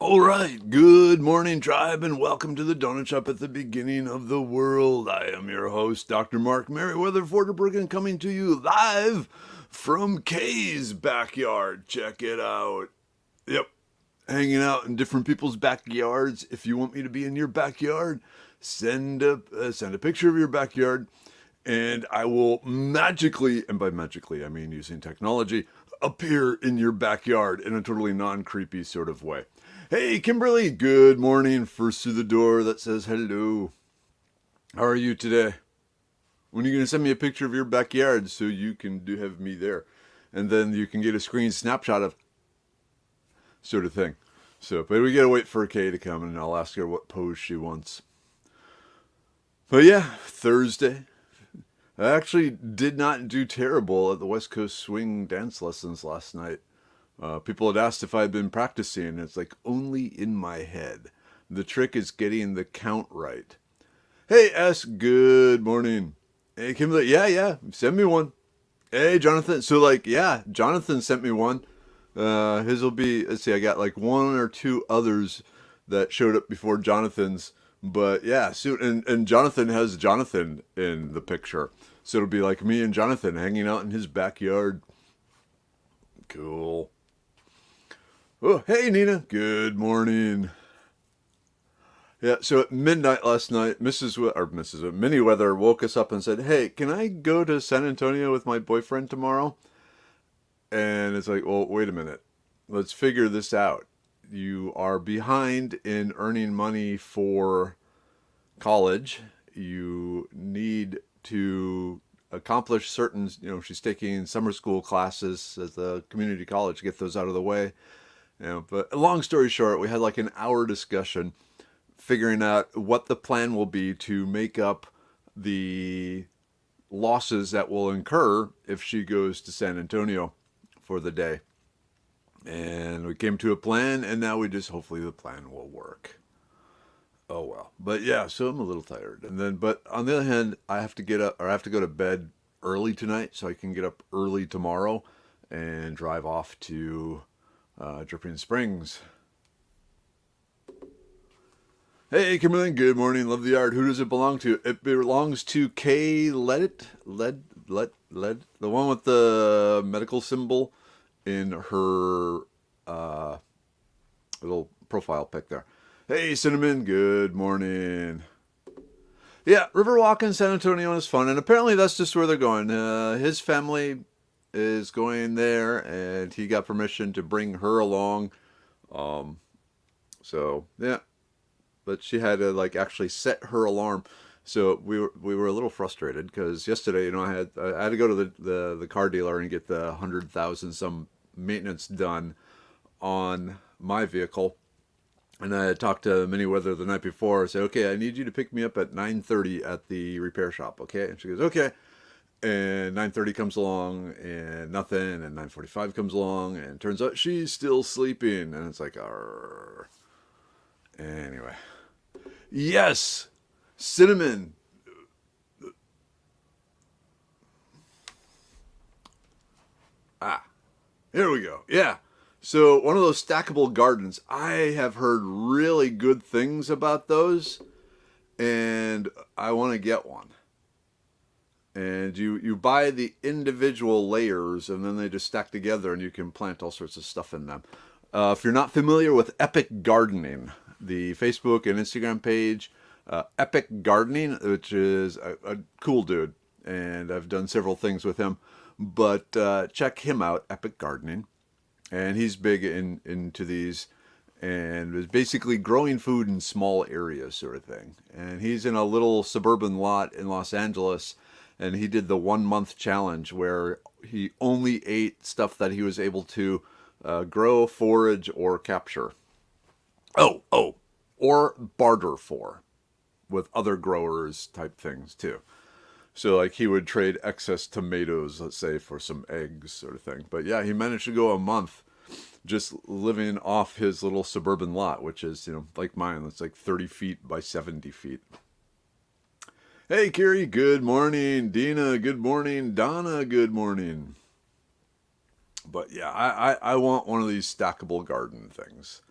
All right, good morning, tribe, and welcome to the Donut Shop at the beginning of the world. I am your host, Dr. Mark Merriweather Forderbrooken, coming to you live from Kay's backyard. Check it out. Yep, hanging out in different people's backyards. If you want me to be in your backyard, send a picture of your backyard, and I will magically, and by magically I mean using technology, appear in your backyard in a totally non-creepy sort of way. Hey, Kimberly, good morning. First through the door that says hello. How are you today? When are you going to send me a picture of your backyard so you can have me there? And then you can get a screen snapshot of sort of thing. So, but we got to wait for Kay to come and I'll ask her what pose she wants. But yeah, Thursday. I actually did not do terrible at the West Coast Swing dance lessons last night. People had asked if I'd been practicing, and it's like only in my head. The trick is getting the count right. Hey, S, good morning. Hey, Kimberly, yeah, send me one. Hey, Jonathan. So, Jonathan sent me one. His will be, let's see, I got like one or two others that showed up before Jonathan's. But yeah, and Jonathan has Jonathan in the picture. So it'll be like me and Jonathan hanging out in his backyard. Cool. Oh, hey, Nina. Good morning. Yeah, so at midnight last night, Minnie Weather woke us up and said, "Hey, can I go to San Antonio with my boyfriend tomorrow?" And it's like, well, wait a minute. Let's figure this out. You are behind in earning money for college. You need to accomplish certain, she's taking summer school classes at the community college, get those out of the way. But long story short, we had like an hour discussion figuring out what the plan will be to make up the losses that will incur if she goes to San Antonio for the day. And we came to a plan, and now hopefully the plan will work. Oh well. But yeah, so I'm a little tired. But on the other hand, I have to get up, or I have to go to bed early tonight so I can get up early tomorrow and drive off to Dripping Springs. Hey, Kimberly, good morning. Love the art. Who does it belong to? It belongs to Kay Led, the one with the medical symbol in her little profile pic there. Hey, Cinnamon, good morning. Yeah, Riverwalk in San Antonio is fun, and apparently that's just where they're going. His family is going there, and he got permission to bring her along. So yeah, but she had to actually set her alarm. So we were a little frustrated because yesterday, I had to go to the car dealer and get the 100,000 some maintenance done on my vehicle. And I had talked to Minnie Weather the night before. I said, okay, I need you to pick me up at 9:30 at the repair shop, okay? And she goes, okay. And 9:30 comes along and nothing. And 9:45 comes along and turns out she's still sleeping. And it's like, arrgh. Anyway. Yes, Cinnamon. Here we go. Yeah. So one of those stackable gardens, I have heard really good things about those, and I want to get one. And you buy the individual layers, and then they just stack together, and you can plant all sorts of stuff in them. If you're not familiar with Epic Gardening, the Facebook and Instagram page, Epic Gardening, which is a cool dude, and I've done several things with him. But check him out, Epic Gardening. And he's big into these, and is basically growing food in small areas sort of thing. And he's in a little suburban lot in Los Angeles, and he did the 1 month challenge where he only ate stuff that he was able to grow, forage, or capture. Or barter for with other growers type things too. So he would trade excess tomatoes, let's say, for some eggs sort of thing. But yeah, he managed to go a month just living off his little suburban lot, which is, like mine. It's like 30 feet by 70 feet. Hey, Carrie, good morning. Dina, good morning. Donna, good morning. But yeah, I want one of these stackable garden things.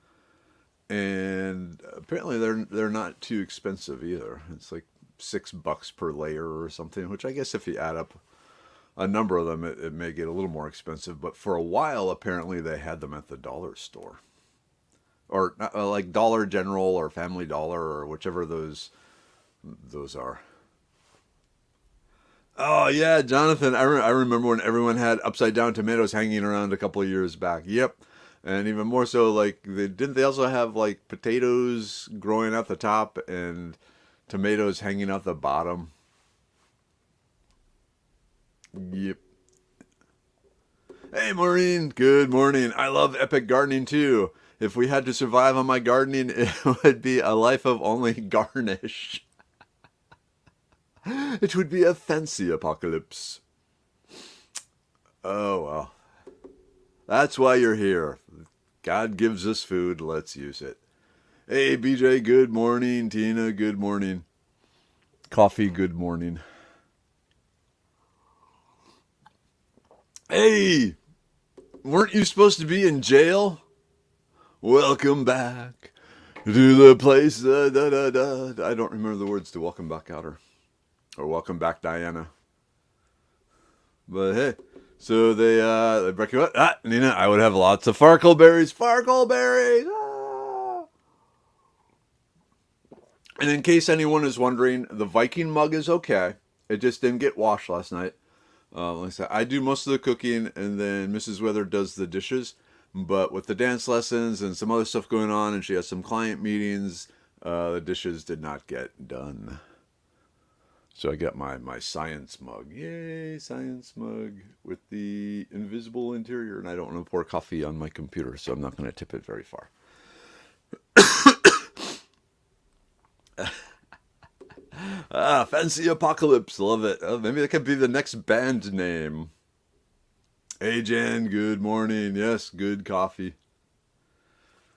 And apparently they're not too expensive either. It's like $6 per layer or something, which I guess if you add up a number of them, it may get a little more expensive. But for a while, apparently they had them at the dollar store, or like Dollar General or Family Dollar or whichever those are. Oh yeah, Jonathan. I remember when everyone had upside down tomatoes hanging around a couple of years back. Yep, and even more so, like didn't they also have like potatoes growing at the top and tomatoes hanging out the bottom? Yep. Hey, Maureen. Good morning. I love epic gardening too. If we had to survive on my gardening, it would be a life of only garnish. It would be a fancy apocalypse. Oh well. That's why you're here. God gives us food, let's use it. Hey, BJ, good morning. Tina, good morning. Coffee, good morning. Hey, weren't you supposed to be in jail? Welcome back to the place. Da, da, da, da. I don't remember the words to Welcome Back, Outer. Or Welcome Back, Diana. But hey, so they break you up. Nina, I would have lots of farkleberries. Farkleberries! Ah! And in case anyone is wondering, the Viking mug is okay. It just didn't get washed last night. Like I said, I do most of the cooking, and then Mrs. Weather does the dishes. But with the dance lessons and some other stuff going on, and she has some client meetings, the dishes did not get done. So I got my science mug. Yay, science mug with the invisible interior. And I don't want to pour coffee on my computer, so I'm not going to tip it very far. Fancy Apocalypse. Love it. Maybe that could be the next band name. Hey, Jen. Good morning. Yes, good coffee.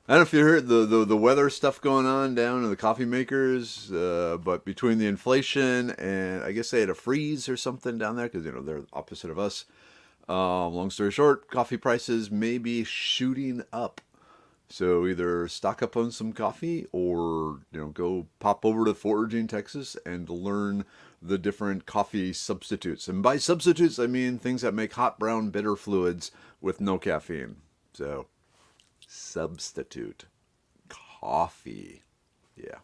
I don't know if you heard the weather stuff going on down in the coffee makers, but between the inflation and I guess they had a freeze or something down there because they're opposite of us. Long story short, coffee prices may be shooting up. So either stock up on some coffee or go pop over to Foraging, Texas, and learn the different coffee substitutes. And by substitutes, I mean things that make hot brown bitter fluids with no caffeine. So substitute coffee. Yeah.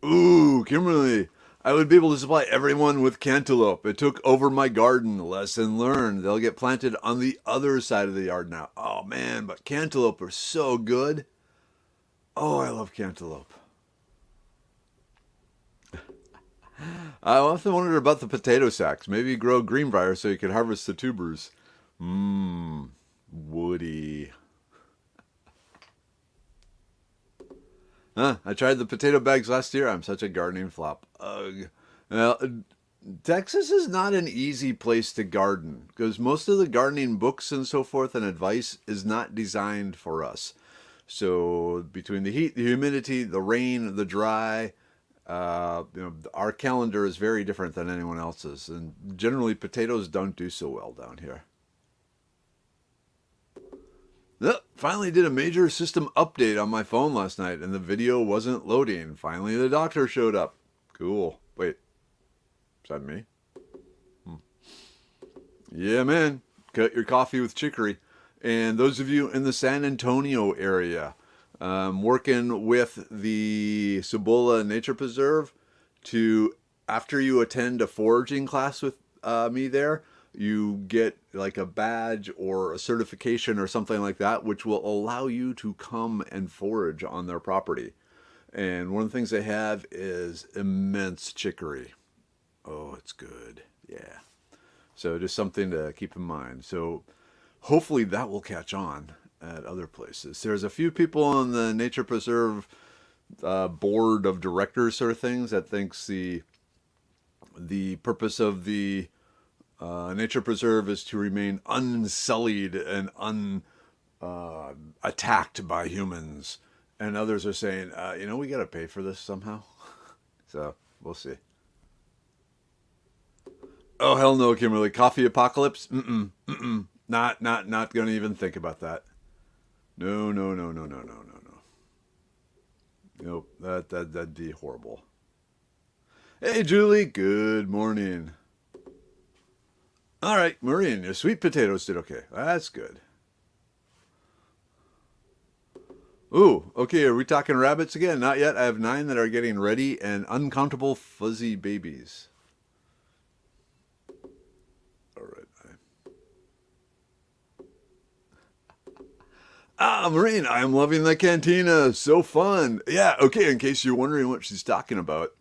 Ooh, Kimberly. I would be able to supply everyone with cantaloupe. It took over my garden. Lesson learned. They'll get planted on the other side of the yard now. Oh man, but cantaloupe are so good. Oh, I love cantaloupe. I often wondered about the potato sacks. Maybe grow greenbrier so you could harvest the tubers. Mmm, woody. Huh, I tried the potato bags last year. I'm such a gardening flop. Ugh. Well, Texas is not an easy place to garden because most of the gardening books and so forth and advice is not designed for us. So between the heat, the humidity, the rain, the dry, our calendar is very different than anyone else's, and generally potatoes don't do so well down here. Finally did a major system update on my phone last night and the video wasn't loading. Finally the doctor showed up. Cool. Wait, is that me? Hmm. Yeah, man. Cut your coffee with chicory. And those of you in the San Antonio area, working with the Cibola Nature Preserve to, after you attend a foraging class with me there, you get like a badge or a certification or something like that, which will allow you to come and forage on their property. And one of the things they have is immense chicory. Oh, it's good. Yeah. So just something to keep in mind. So hopefully that will catch on at other places. There's a few people on the Nature Preserve board of directors sort of things that thinks the purpose of the Nature Preserve is to remain unsullied and unattacked by humans. And others are saying, we got to pay for this somehow. So we'll see. Oh, hell no, Kimberly. Coffee apocalypse? Mm-mm. Mm-mm. Not going to even think about that. No, no, no, no, no, no, no, no. Nope, that'd be horrible. Hey, Julie. Good morning. All right, Maureen, your sweet potatoes did okay. That's good. Ooh, okay. Are we talking rabbits again? Not yet. I have 9 that are getting ready and uncountable fuzzy babies. All right. Ah, Maureen, I am loving the cantina. So fun. Yeah, okay, in case you're wondering what she's talking about.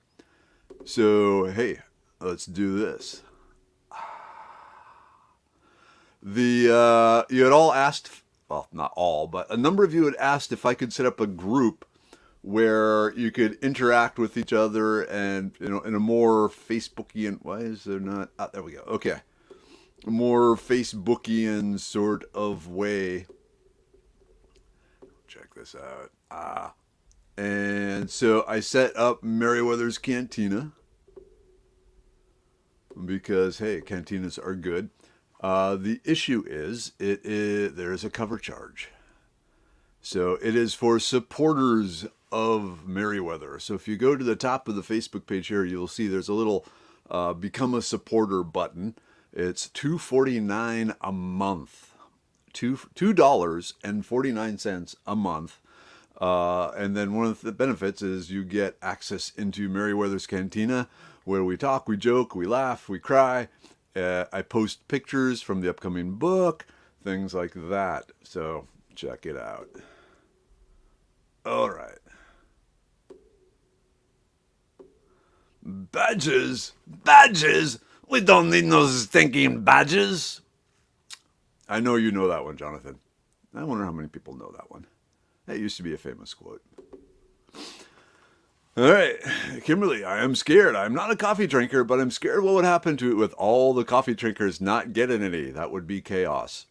So, hey, let's do this. You had all asked, well, not all, but a number of you had asked if I could set up a group where you could interact with each other and, in a more Facebookian, why is there not, there we go. Okay. A more Facebookian sort of way. Check this out. And so I set up Meriwether's Cantina because, hey, cantinas are good. The issue is, there is a cover charge. So it is for supporters of Meriwether. So if you go to the top of the Facebook page here, you'll see there's a little become a supporter button. It's $2.49 a month. $2.49 a month. And then one of the benefits is you get access into Meriwether's Cantina, where we talk, we joke, we laugh, we cry. I post pictures from the upcoming book, things like that. So check it out. All right. Badges? Badges? We don't need no stinking badges. I know you know that one, Jonathan. I wonder how many people know that one. That used to be a famous quote. All right, Kimberly, I am scared. I'm not a coffee drinker, but I'm scared what would happen to it with all the coffee drinkers not getting any. That would be chaos.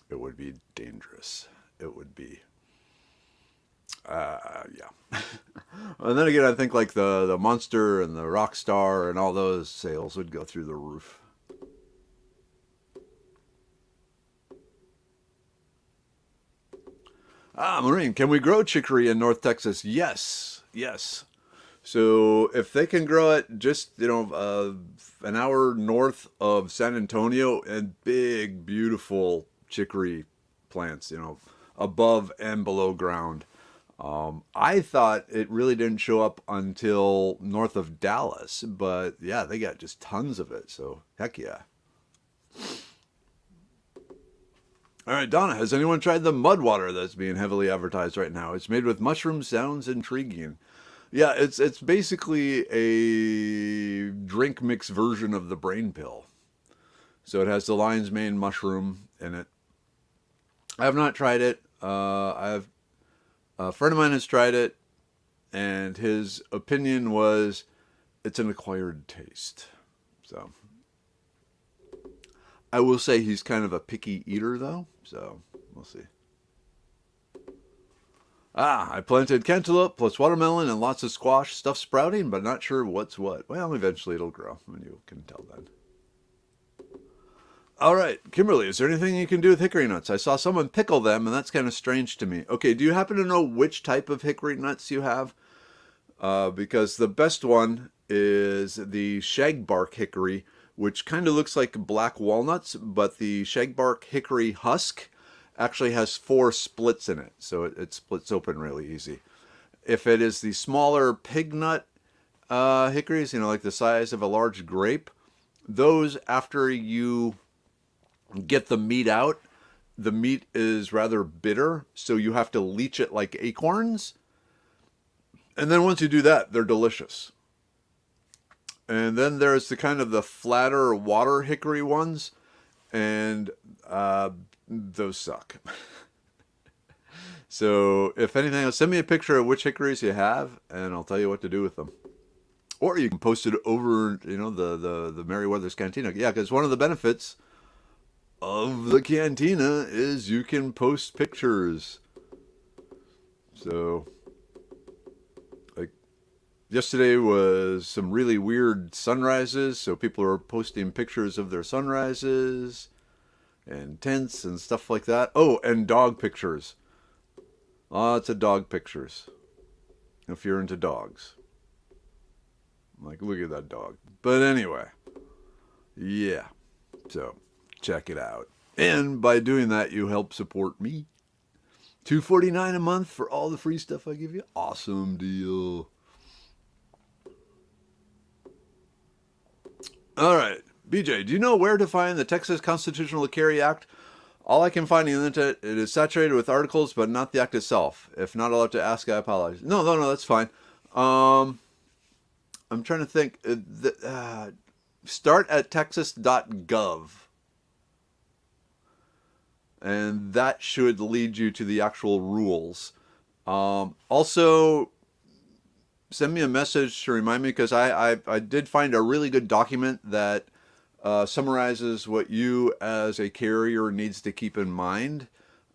It would be dangerous. It would be, yeah. And then again, I think like the Monster and the Rockstar and all those sales would go through the roof. Maureen, can we grow chicory in North Texas? Yes, yes. So if they can grow it just, an hour north of San Antonio, and big, beautiful chicory plants, above and below ground. I thought it really didn't show up until north of Dallas, but yeah, they got just tons of it. So heck yeah. All right, Donna, has anyone tried the mud water that's being heavily advertised right now? It's made with mushrooms, sounds intriguing. Yeah, it's basically a drink mix version of the brain pill. So it has the lion's mane mushroom in it. I have not tried it. I have a friend of mine has tried it, and his opinion was it's an acquired taste. So I will say he's kind of a picky eater, though. So we'll see. I planted cantaloupe plus watermelon and lots of squash. Stuff sprouting, but not sure what's what. Well, eventually it'll grow, and you can tell then. All right, Kimberly, is there anything you can do with hickory nuts? I saw someone pickle them, and that's kind of strange to me. Okay, do you happen to know which type of hickory nuts you have? Because the best one is the shagbark hickory, which kind of looks like black walnuts, but the shagbark hickory husk actually has 4 splits in it, so it splits open really easy. If it is the smaller pig nut hickories, like the size of a large grape, those, after you get the meat out, the meat is rather bitter, so you have to leach it like acorns. And then once you do that, they're delicious. And then there's the kind of the flatter water hickory ones, and those suck. So if anything, send me a picture of which hickories you have, and I'll tell you what to do with them. Or you can post it over, the Meriwether's Cantina. Yeah, because one of the benefits of the cantina is you can post pictures. So, like, yesterday was some really weird sunrises, so people are posting pictures of their sunrises. and tents and stuff like that. Oh, and dog pictures. Lots of dog pictures. If you're into dogs. Like, look at that dog. But anyway, yeah. So, check it out. And by doing that, you help support me. $2.49 a month for all the free stuff I give you. Awesome deal. All right. BJ, do you know where to find the Texas Constitutional Carry Act? All I can find on the internet, it is saturated with articles, but not the act itself. If not allowed to ask, I apologize. No, that's fine. I'm trying to think. Start at texas.gov. And that should lead you to the actual rules. Also, send me a message to remind me, because I did find a really good document that summarizes what you as a carrier needs to keep in mind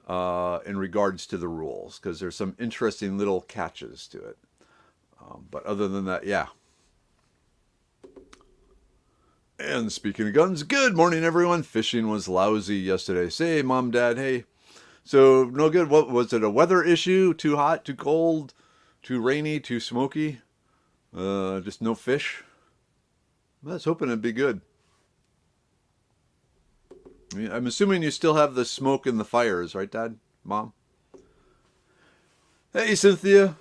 in regards to the rules, because there's some interesting little catches to it. But other than that, yeah. And speaking of guns, good morning, everyone. Fishing was lousy yesterday. Say, Mom, Dad, hey. So, no good. What was it? A weather issue? Too hot? Too cold? Too rainy? Too smoky? Just no fish? I was hoping it'd be good. I'm assuming you still have the smoke and the fires, right, Dad? Mom? Hey, Cynthia.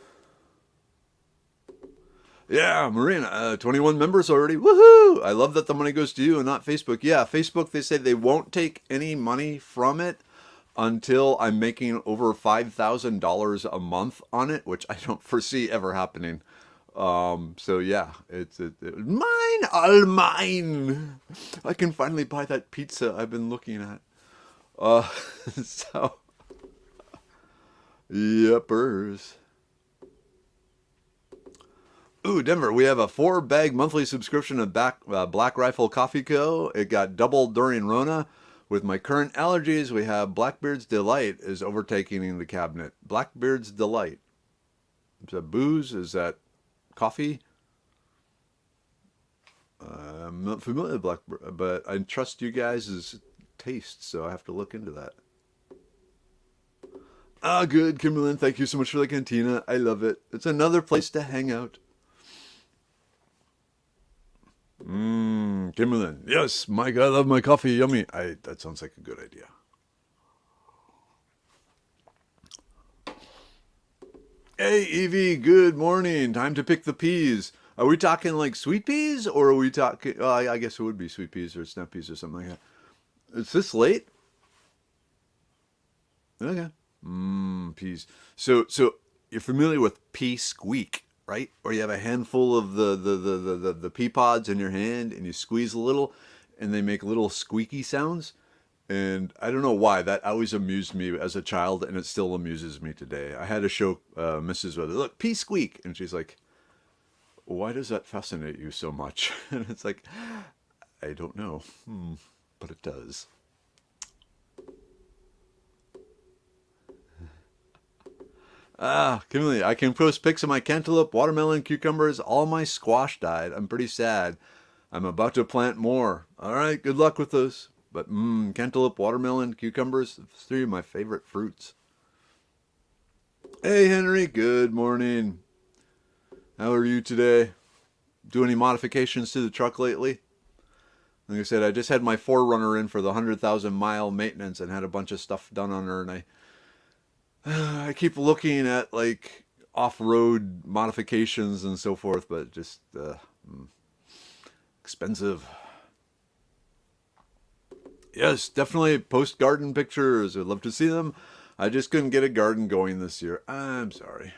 Yeah, Marina, 21 members already. Woohoo! I love that the money goes to you and not Facebook. Yeah, Facebook, they say they won't take any money from it until I'm making over $5,000 a month on it, which I don't foresee ever happening. So yeah, it's mine, all mine. I can finally buy that pizza I've been looking at. So, yepers. Ooh, Denver, we have a 4-bag monthly subscription of Black Rifle Coffee Co. It got doubled during Rona. With my current allergies, we have Blackbeard's Delight is overtaking the cabinet. Blackbeard's Delight. Is that booze? Is that coffee? I'm not familiar with Blackbird, but I trust you guys' taste, so I have to look into that. Ah, good, Kimberlyn. Thank you so much for the cantina. I love it. It's another place to hang out. Kimberlyn. Yes, Mike, I love my coffee. Yummy. That sounds like a good idea. Hey, Evie, good morning. Time to pick the peas. Are we talking like sweet peas, or are we talking, I guess it would be sweet peas or snap peas or something like that. Is this late? Okay. Peas. So you're familiar with pea squeak, right? Or you have a handful of the pea pods in your hand and you squeeze a little and they make little squeaky sounds. And I don't know why, that always amused me as a child, and it still amuses me today. I had to show Mrs. Weather, look, pea squeak. And she's like, why does that fascinate you so much? And it's like, I don't know, but it does. Kimberly, I can post pics of my cantaloupe, watermelon, cucumbers. All my squash died. I'm pretty sad. I'm about to plant more. All right, good luck with those. But cantaloupe, watermelon, cucumbers, 3 of my favorite fruits. Hey, Henry, good morning. How are you today? Do any modifications to the truck lately? Like I said, I just had my 4Runner in for the 100,000-mile maintenance and had a bunch of stuff done on her, and I keep looking at like off-road modifications and so forth, but just expensive. Yes, definitely post garden pictures. I'd love to see them. I just couldn't get a garden going this year. I'm sorry.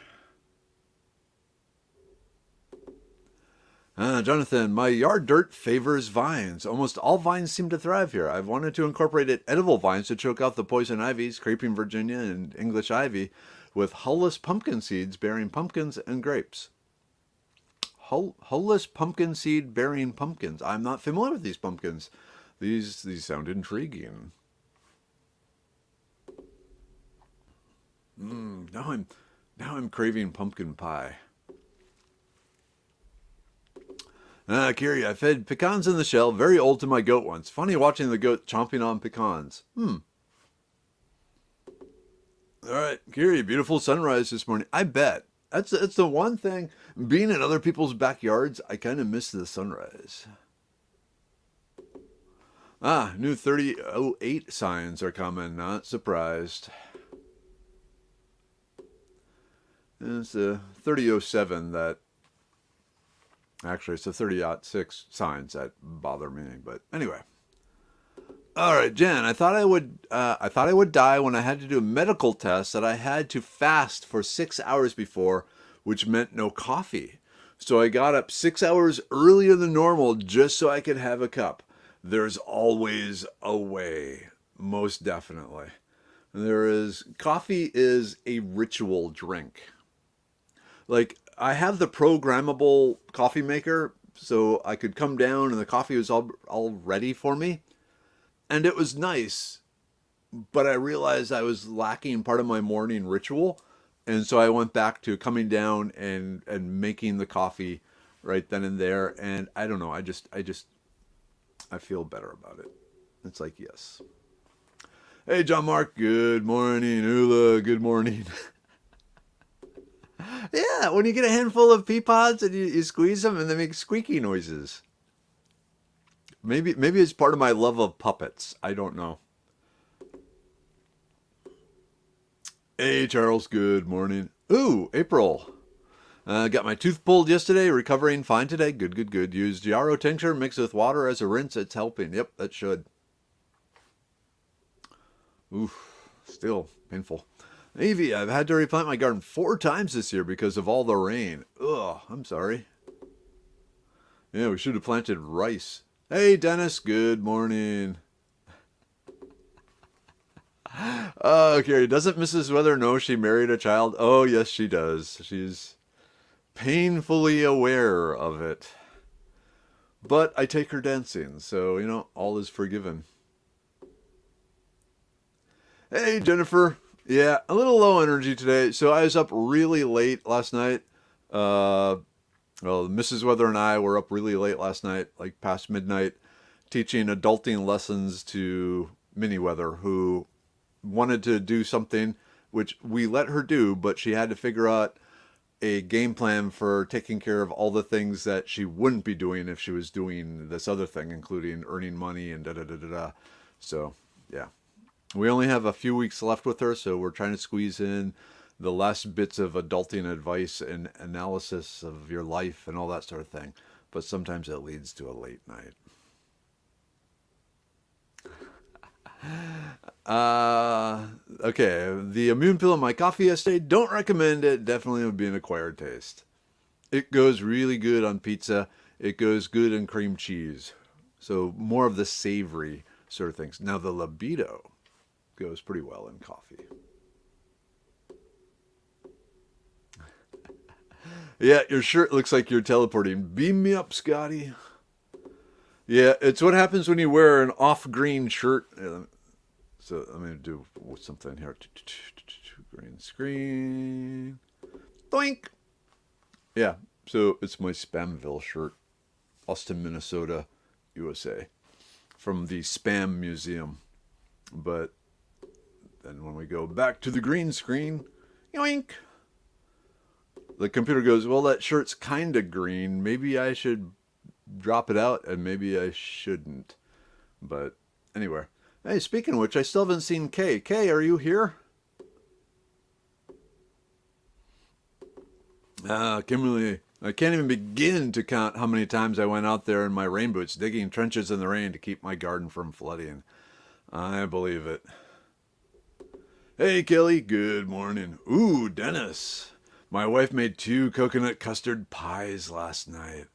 Jonathan, my yard dirt favors vines. Almost all vines seem to thrive here. I've wanted to incorporate edible vines to choke out the poison ivies, creeping Virginia and English ivy, with hulless pumpkin seeds bearing pumpkins and grapes. Hulless pumpkin seed bearing pumpkins. I'm not familiar with these pumpkins. These sound intriguing. Now I'm craving pumpkin pie. Kiri, I fed pecans in the shell, very old to my goat once. Funny watching the goat chomping on pecans. All right, Kiri, beautiful sunrise this morning. I bet. That's the one thing. Being in other people's backyards, I kind of miss the sunrise. New 3008 signs are coming. Not surprised. It's a 3007 that. Actually, it's the 3006 signs that bother me. But anyway. All right, Jen. I thought I would die when I had to do a medical test that I had to fast for 6 hours before, which meant no coffee. So I got up 6 hours earlier than normal just so I could have a cup. There's always a way, most definitely. Coffee is a ritual drink. Like, I have the programmable coffee maker, so I could come down and the coffee was all ready for me. And it was nice, but I realized I was lacking part of my morning ritual. And so I went back to coming down and making the coffee right then and there. And I don't know, I feel better about it. It's like, yes. Hey, John Mark, good morning. Ula, good morning. Yeah, when you get a handful of pea pods and you squeeze them and they make squeaky noises. Maybe it's part of my love of puppets. I don't know. Hey, Charles, good morning. Ooh, April. Got my tooth pulled yesterday, recovering fine today. Good. Used yarrow tincture mixed with water as a rinse. It's helping. Yep, that should. Oof, still painful. Evie, I've had to replant my garden 4 times this year because of all the rain. Ugh, I'm sorry. Yeah, we should have planted rice. Hey, Dennis, good morning. Okay, doesn't Mrs. Weather know she married a child? Oh, yes, she does. She's painfully aware of it. But I take her dancing, so, all is forgiven. Hey, Jennifer. Yeah, a little low energy today. So I was up really late last night. Well, Mrs. Weather and I were up really late last night, like past midnight, teaching adulting lessons to Minnie Weather, who wanted to do something which we let her do, but she had to figure out a game plan for taking care of all the things that she wouldn't be doing if she was doing this other thing, including earning money and da-da-da-da-da. So, yeah. We only have a few weeks left with her, so we're trying to squeeze in the last bits of adulting advice and analysis of your life and all that sort of thing. But sometimes it leads to a late night. Okay, the immune pill in my coffee yesterday, don't recommend it. Definitely would be an acquired taste. It goes really good on pizza. It goes good in cream cheese. So more of the savory sort of things. Now the libido goes pretty well in coffee. Yeah, your shirt looks like you're teleporting. Beam me up, Scotty. Yeah, it's what happens when you wear an off-green shirt. So I'm going to do something here. Green screen. Doink. Yeah, so it's my Spamville shirt. Austin, Minnesota, USA. From the Spam Museum. But then when we go back to the green screen, yoink. The computer goes, well, that shirt's kind of green. Maybe I should drop it out, and maybe I shouldn't. But anyway. Hey, speaking of which, I still haven't seen Kay. Kay, are you here? Kimberly, I can't even begin to count how many times I went out there in my rain boots, digging trenches in the rain to keep my garden from flooding. I believe it. Hey, Kelly, good morning. Ooh, Dennis. My wife made 2 coconut custard pies last night.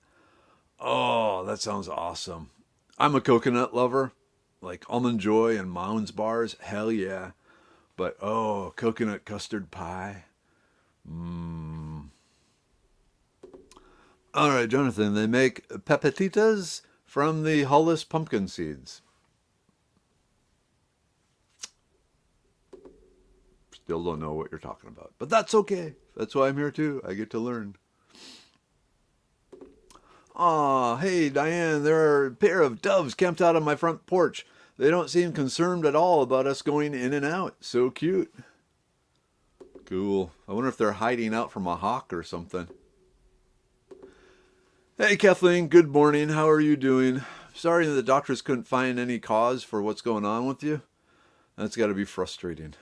Oh, that sounds awesome. I'm a coconut lover. Like Almond Joy and Mounds bars. Hell yeah. But, oh, coconut custard pie. All right, Jonathan, they make pepititas from the hulless pumpkin seeds. Still don't know what you're talking about. But that's okay. That's why I'm here too. I get to learn. Aw, hey Diane, there are a pair of doves camped out on my front porch. They don't seem concerned at all about us going in and out. So cute. Cool. I wonder if they're hiding out from a hawk or something. Hey Kathleen, good morning. How are you doing? Sorry that the doctors couldn't find any cause for what's going on with you. That's got to be frustrating.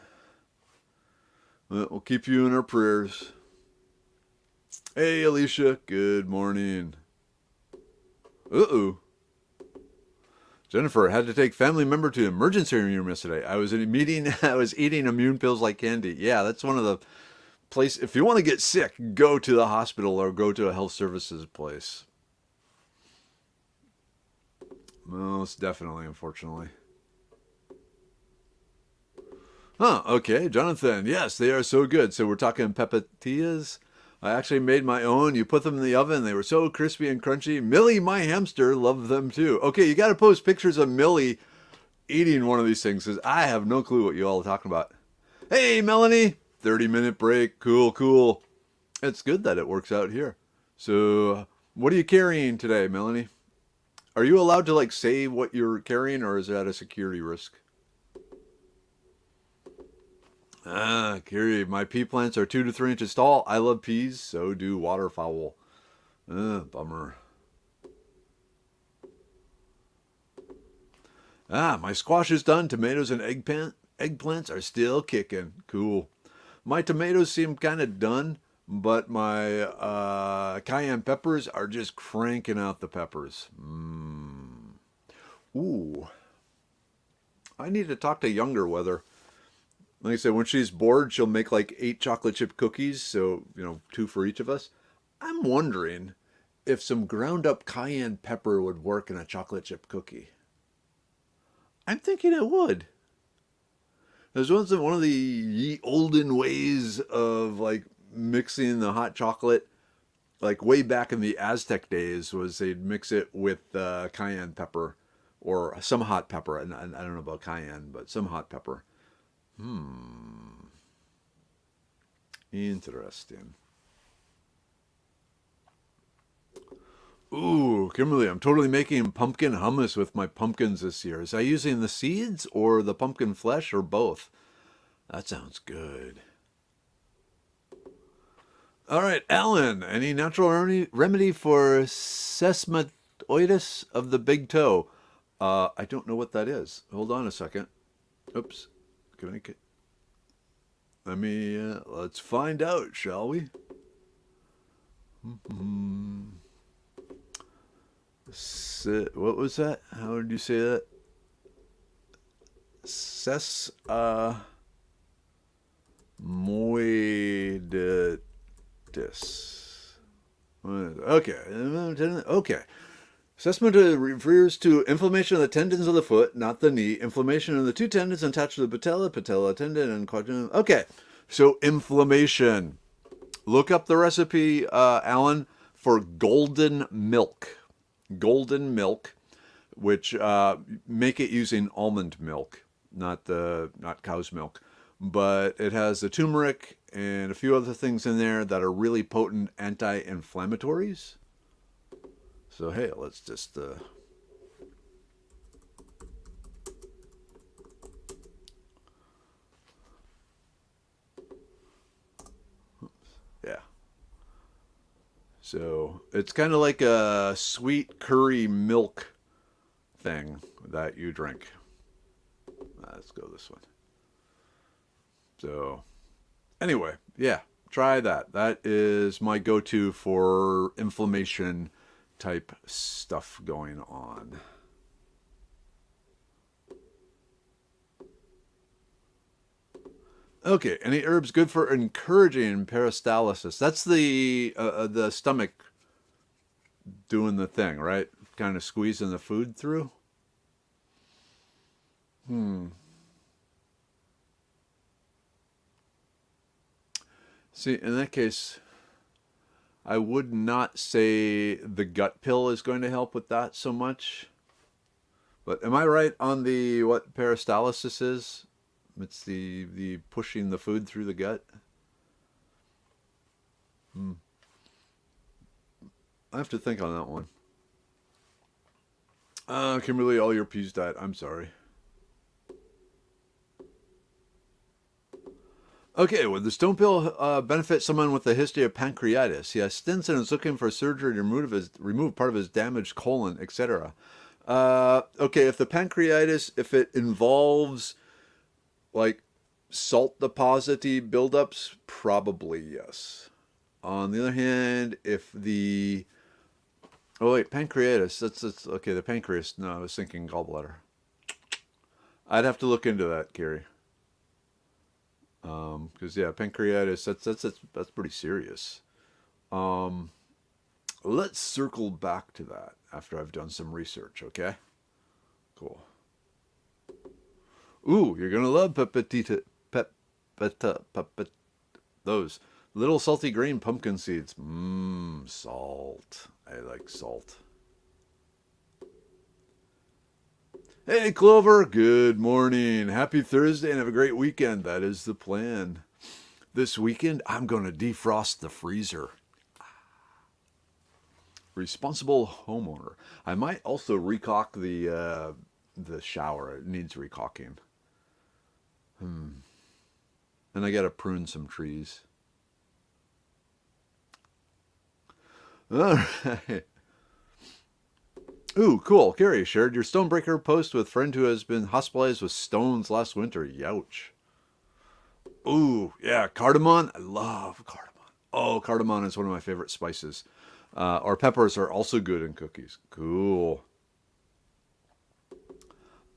We'll keep you in our prayers. Hey Alicia, good morning. Uh-oh. Jennifer had to take family member to emergency room yesterday. I was in a meeting. I was eating immune pills like candy. Yeah, that's one of the places. If you want to get sick, go to the hospital or go to a health services place. Most definitely, unfortunately. Huh, okay, Jonathan. Yes, they are so good. So we're talking pepatillas. I actually made my own. You put them in the oven. They were so crispy and crunchy. Millie, my hamster, loved them too. Okay, you got to post pictures of Millie eating one of these things because I have no clue what you all are talking about. Hey, Melanie, 30-minute break. Cool, cool. It's good that it works out here. So, what are you carrying today, Melanie? Are you allowed to like say what you're carrying, or is that a security risk? Ah, Kiri, my pea plants are 2 to 3 inches tall. I love peas, so do waterfowl. Bummer. Ah, my squash is done. Tomatoes and eggplants are still kicking. Cool. My tomatoes seem kind of done, but my cayenne peppers are just cranking out the peppers. Ooh. I need to talk to Younger Weather. Like I said, when she's bored, she'll make like 8 chocolate chip cookies, so, 2 for each of us. I'm wondering if some ground up cayenne pepper would work in a chocolate chip cookie. I'm thinking it would. There's one of the ye olden ways of like mixing the hot chocolate, like way back in the Aztec days, was they'd mix it with cayenne pepper or some hot pepper. And I don't know about cayenne, but some hot pepper. Interesting. Ooh, Kimberly, I'm totally making pumpkin hummus with my pumpkins this year. Is I using the seeds or the pumpkin flesh or both? That sounds good. All right, Alan, any natural remedy for sesamoiditis of the big toe? I don't know what that is. Hold on a second. Oops. Let me, let's find out, shall we? What was that? How did you say that? Sesamoiditis. Okay. Okay. Assessment refers to inflammation of the tendons of the foot, not the knee. Inflammation of the 2 tendons attached to the patella tendon, and quadriceps. Okay, so inflammation. Look up the recipe, Alan, for golden milk. Golden milk, which make it using almond milk, not cow's milk. But it has the turmeric and a few other things in there that are really potent anti-inflammatories. So hey, let's just yeah. So it's kind of like a sweet curry milk thing that you drink. Let's go this one. So anyway, yeah, try that. That is my go-to for inflammation type stuff going on. Okay, any herbs good for encouraging peristalsis? That's the stomach doing the thing, right? Kind of squeezing the food through. See, in that case, I would not say the gut pill is going to help with that so much. But am I right on the what peristalsis is? It's the pushing the food through the gut. I have to think on that one. Kimberly, all your peas died. I'm sorry. Okay, would the stone pill benefit someone with a history of pancreatitis? He has stents and is looking for surgery to remove part of his damaged colon, etc. Okay, if the pancreatitis, if it involves like salt deposity buildups, probably yes. On the other hand, if the oh wait, pancreatitis, that's okay. The pancreas. No, I was thinking gallbladder. I'd have to look into that, Carrie. Because yeah, pancreatitis. That's pretty serious. Um, let's circle back to that after I've done some research. Okay. Cool. Ooh, you're gonna love pepetita, pepet, those little salty green pumpkin seeds. Mmm, salt. I like salt. Hey, Clover. Good morning. Happy Thursday and have a great weekend. That is the plan. This weekend, I'm going to defrost the freezer. Responsible homeowner. I might also recock the shower. It needs recocking. And I got to prune some trees. All right. Ooh, cool. Carrie shared your Stonebreaker post with friend who has been hospitalized with stones last winter. Youch. Ooh, yeah, cardamom. I love cardamom. Oh, cardamom is one of my favorite spices. Or peppers are also good in cookies. Cool.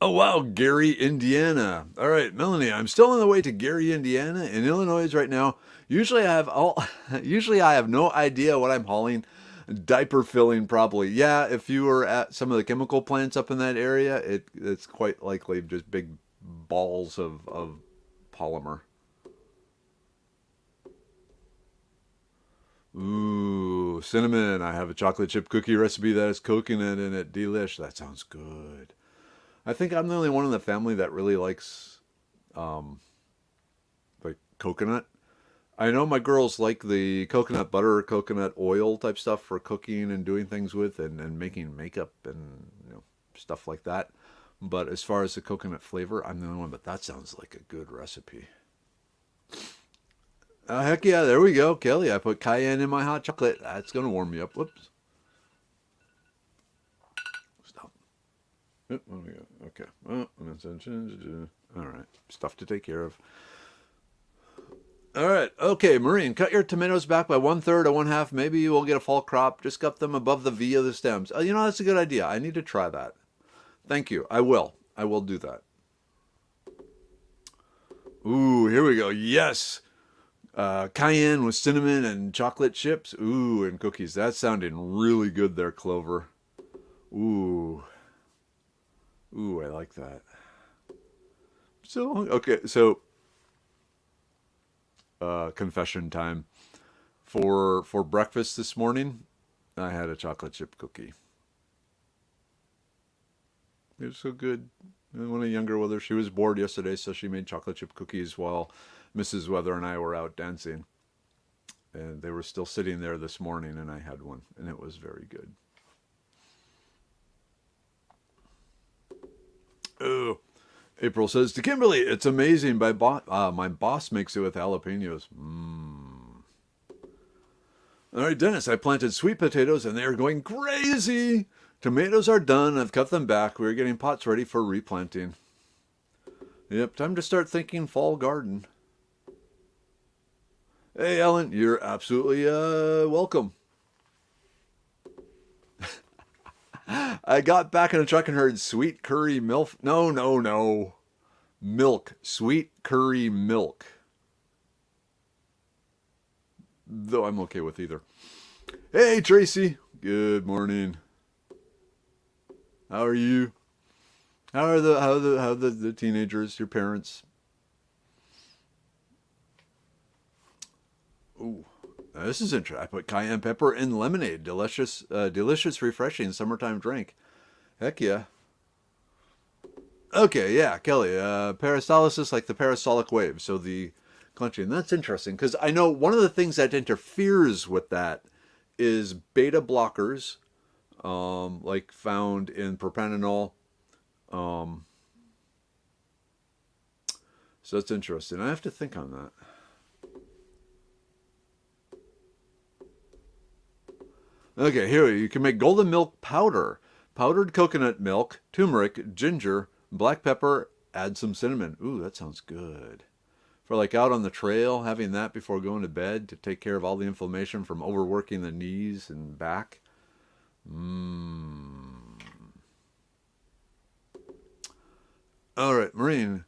Oh wow, Gary, Indiana. All right, Melanie, I'm still on the way to Gary, Indiana, in Illinois right now. Usually I have no idea what I'm hauling. Diaper filling probably. Yeah, if you were at some of the chemical plants up in that area, it's quite likely just big balls of polymer. Ooh, cinnamon. I have a chocolate chip cookie recipe that has coconut in it. Delish. That sounds good. I think I'm the only one in the family that really likes um like coconut. I know my girls like the coconut butter, coconut oil type stuff for cooking and doing things with and making makeup and stuff like that. But as far as the coconut flavor, I'm the only one. But that sounds like a good recipe. Heck yeah, there we go, Kelly. I put cayenne in my hot chocolate. That's gonna warm me up. Whoops. Stop. What do we got? Okay. All right. Stuff to take care of. All right. Okay, Maureen, cut your tomatoes back by 1/3 or 1/2. Maybe you will get a fall crop. Just cut them above the V of the stems. That's a good idea. I need to try that. Thank you. I will. I will do that. Ooh, here we go. Yes. Cayenne with cinnamon and chocolate chips. Ooh, and cookies. That's sounding really good there, Clover. Ooh. Ooh, I like that. So confession time. For breakfast this morning, I had a chocolate chip cookie. It was so good. One of the younger Weather, she was bored yesterday, so she made chocolate chip cookies while Mrs. Weather and I were out dancing. And they were still sitting there this morning, and I had one, and it was very good. Oh, April says to Kimberly, it's amazing. My boss makes it with jalapenos. Mmm. All right, Dennis, I planted sweet potatoes, and they are going crazy. Tomatoes are done. I've cut them back. We're getting pots ready for replanting. Yep, time to start thinking fall garden. Hey, Ellen, you're absolutely welcome. I got back in the truck and heard sweet curry milk. No, no, no. Milk. Sweet curry milk. Though I'm okay with either. Hey, Tracy. Good morning. How are you? How are the teenagers, your parents? Ooh. This is interesting. I put cayenne pepper in lemonade. Delicious, refreshing summertime drink. Heck yeah. Okay, yeah, Kelly. Peristalsis, like the peristaltic wave. So the clenching. That's interesting because I know one of the things that interferes with that is beta blockers. like found in propanol. Um, so that's interesting. I have to think on that. Okay, here you can make golden milk powder. Powdered coconut milk, turmeric, ginger, black pepper, add some cinnamon. Ooh, that sounds good. For like out on the trail, having that before going to bed to take care of all the inflammation from overworking the knees and back. Mmm. All right, Marine.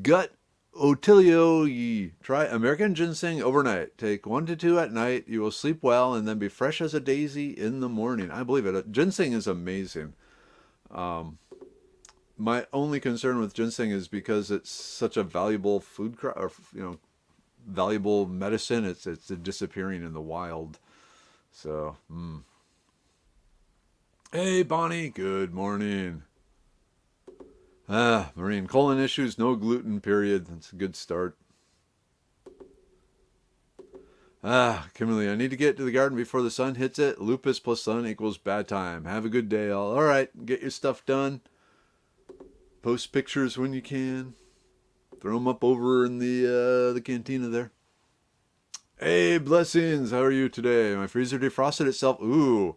Gut Otilio. Try American ginseng overnight. Take 1 to 2 at night. You will sleep well and then be fresh as a daisy in the morning. I believe it. Ginseng is amazing. My only concern with ginseng is because it's such a valuable food crop, or valuable medicine. It's disappearing in the wild. So, Hey, Bonnie. Good morning. Marine, colon issues, no gluten, period. That's a good start. Kimberly, I need to get to the garden before the sun hits it. Lupus plus sun equals bad time. Have a good day, all. All right, get your stuff done. Post pictures when you can. Throw them up over in the cantina there. Hey, blessings. How are you today? My freezer defrosted itself. Ooh,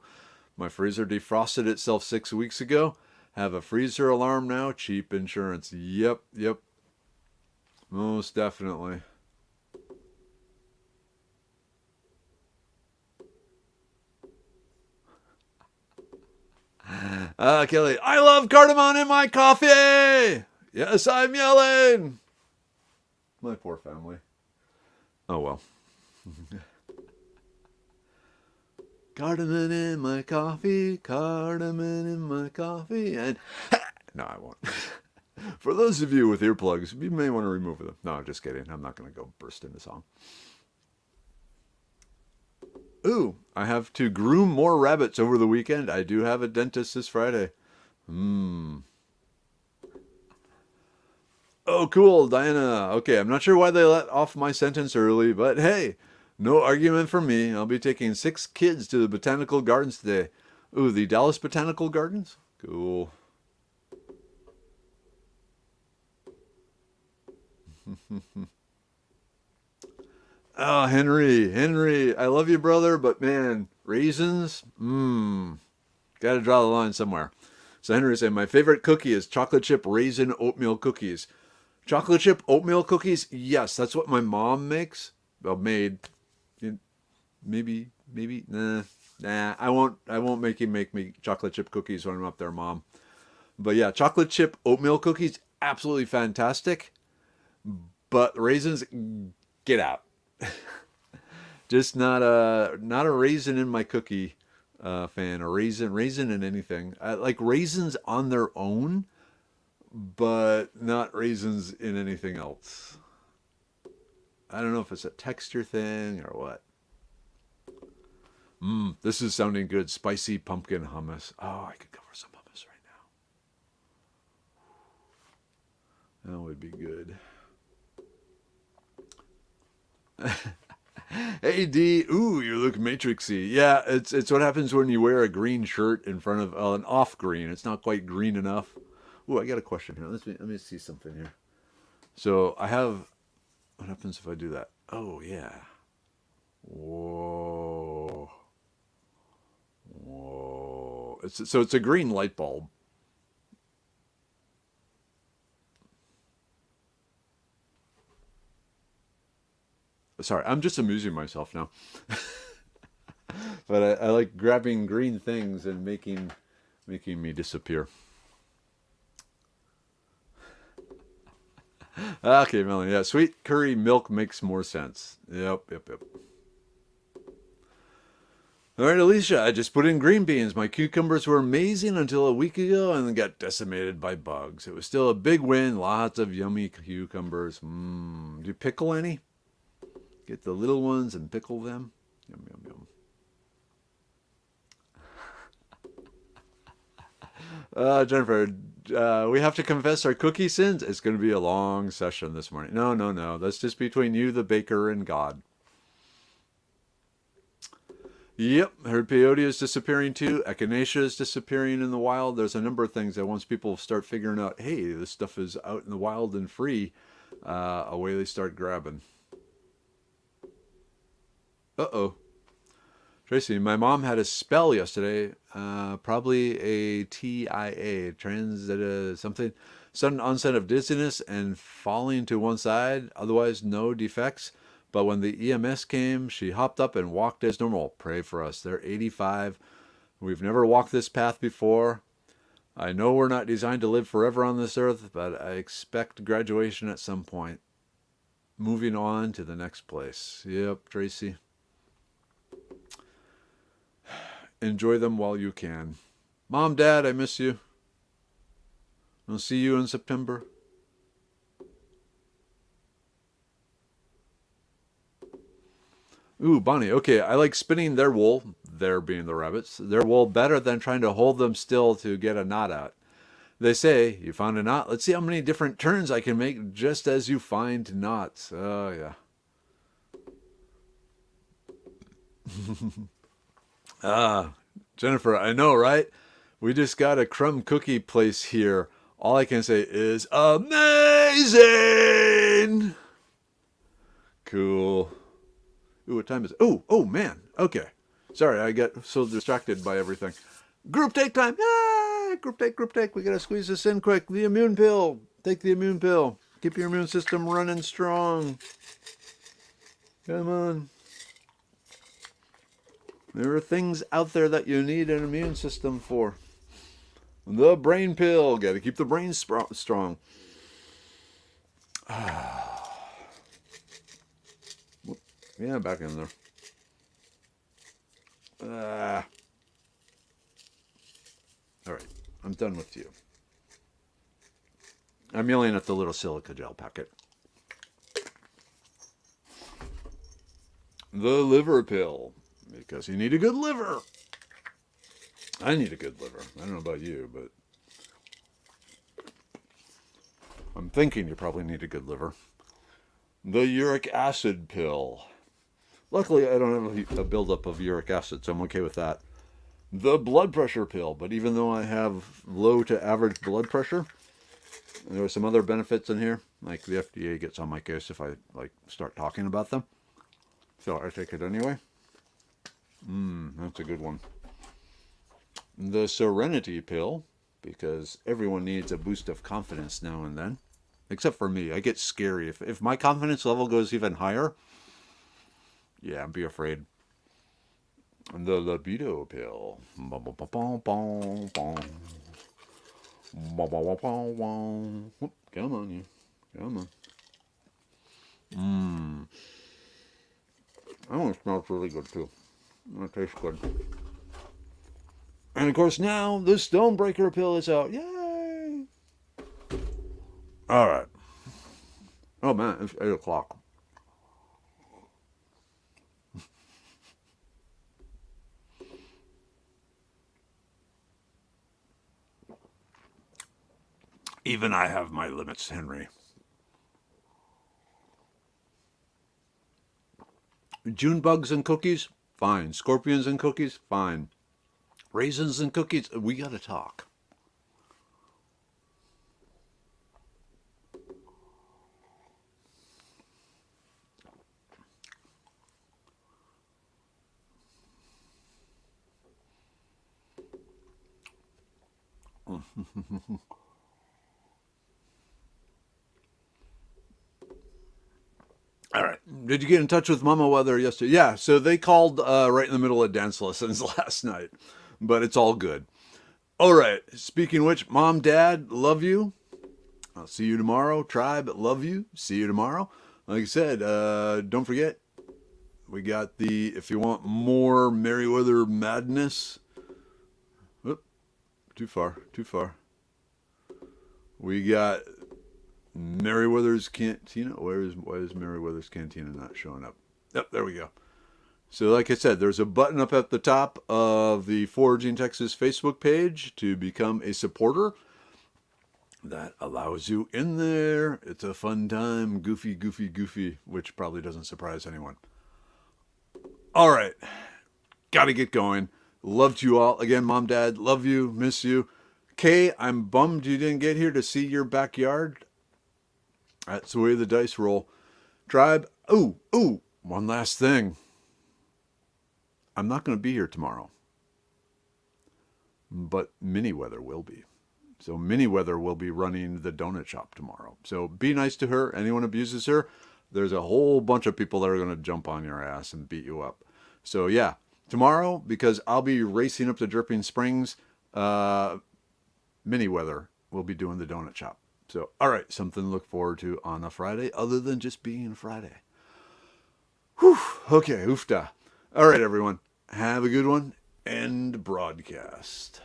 my freezer defrosted itself 6 weeks ago. Have a freezer alarm now. Cheap insurance. Yep. Most definitely. Kelly, I love cardamom in my coffee. Yes, I'm yelling. My poor family. Oh well. Cardamom in my coffee, cardamom in my coffee, and no, I won't. For those of you with earplugs, you may want to remove them. No, just kidding. I'm not going to go burst into song. Ooh, I have to groom more rabbits over the weekend. I do have a dentist this Friday. Oh, cool, Diana. Okay, I'm not sure why they let off my sentence early, but hey, no argument from me. I'll be taking 6 kids to the botanical gardens today. Ooh, the Dallas Botanical Gardens? Cool. Oh, Henry, I love you, brother, but man, raisins? Gotta draw the line somewhere. So Henry said, my favorite cookie is chocolate chip raisin oatmeal cookies. Chocolate chip oatmeal cookies? Yes, that's what my mom makes. Well, made. Maybe, nah. I won't make you make me chocolate chip cookies when I'm up there, Mom. But yeah, chocolate chip oatmeal cookies, absolutely fantastic. But raisins, get out. Just not a raisin in my cookie fan. A raisin in anything. I like raisins on their own, but not raisins in anything else. I don't know if it's a texture thing or what. This is sounding good. Spicy pumpkin hummus. Oh, I could go for some hummus right now. That would be good. Hey D, ooh, you look matrixy. Yeah, it's what happens when you wear a green shirt in front of an off green. It's not quite green enough. Ooh, I got a question here. Let me see something here. So I have. What happens if I do that? Oh yeah. Whoa. It's a green light bulb. Sorry, I'm just amusing myself now. But I like grabbing green things and making me disappear. Okay, Melanie. Yeah, sweet curry milk makes more sense. Yep. All right, Alicia, I just put in green beans. My cucumbers were amazing until a week ago and then got decimated by bugs. It was still a big win. Lots of yummy cucumbers. Do you pickle any? Get the little ones and pickle them. Yum, yum, yum. Jennifer, we have to confess our cookie sins. It's going to be a long session this morning. No. That's just between you, the baker, and God. Yep, I heard peyote is disappearing too. Echinacea is disappearing in the wild. There's a number of things that once people start figuring out, hey, this stuff is out in the wild and free, away they start grabbing. Uh-oh. Tracy, my mom had a spell yesterday, probably a TIA, something, sudden onset of dizziness and falling to one side, otherwise no defects. But when the EMS came, she hopped up and walked as normal. Pray for us. They're 85. We've never walked this path before. I know we're not designed to live forever on this earth, but I expect graduation at some point. Moving on to the next place. Yep, Tracy. Enjoy them while you can. Mom, Dad, I miss you. I'll see you in September. Ooh, Bonnie. Okay, I like spinning their wool, there being the rabbits, their wool better than trying to hold them still to get a knot out. They say, you found a knot? Let's see how many different turns I can make just as you find knots. Oh, yeah. Ah, Jennifer, I know, right? We just got a crumb cookie place here. All I can say is amazing. Cool. Ooh, what time is it? Oh, man. Okay. Sorry, I got so distracted by everything. Group take time. Ah, group take. We got to squeeze this in quick. The immune pill. Take the immune pill. Keep your immune system running strong. Come on. There are things out there that you need an immune system for. The brain pill. Got to keep the brain strong. Yeah, back in there. All right, I'm done with you. I'm yelling at the little silica gel packet. The liver pill. Because you need a good liver. I need a good liver. I don't know about you, but I'm thinking you probably need a good liver. The uric acid pill. Luckily, I don't have a buildup of uric acid, so I'm okay with that. The blood pressure pill. But even though I have low to average blood pressure, there are some other benefits in here. Like the FDA gets on my case if I start talking about them. So I take it anyway. That's a good one. The Serenity pill, because everyone needs a boost of confidence now and then. Except for me. I get scary. If my confidence level goes even higher, yeah, be afraid. The libido pill. Come on, you. Come on. That one smells really good, too. That tastes good. And of course now the Stonebreaker pill is out. Yay! All right. Oh man, it's 8 o'clock. Even I have my limits, Henry. June bugs and cookies? Fine. Scorpions and cookies? Fine. Raisins and cookies? We gotta talk. All right. Did you get in touch with Mama Weather yesterday? Yeah, so they called right in the middle of dance lessons last night, but it's all good. All right. Speaking of which, Mom, Dad, love you. I'll see you tomorrow. Tribe, love you. See you tomorrow. Like I said, don't forget, we got if you want more Merriweather madness. Oop, too far. We got Merriweather's Cantina. Why is Merriweather's Cantina not showing up? Yep, there we go. So like I said, there's a button up at the top of the Foraging Texas Facebook page to become a supporter. That allows you in there. It's a fun time. Goofy, which probably doesn't surprise anyone. All right. got to get going. Love to you all. Again, Mom, Dad, love you, miss you. Kay, I'm bummed you didn't get here to see your backyard. That's the way the dice roll. Tribe, one last thing. I'm not going to be here tomorrow, but Mini Weather will be. So Mini Weather will be running the donut shop tomorrow. So be nice to her. Anyone abuses her, there's a whole bunch of people that are going to jump on your ass and beat you up. So yeah, tomorrow, because I'll be racing up to Dripping Springs, Mini Weather will be doing the donut shop. So, all right, something to look forward to on a Friday other than just being a Friday. Whew, okay, oofda. All right, everyone, have a good one. End broadcast.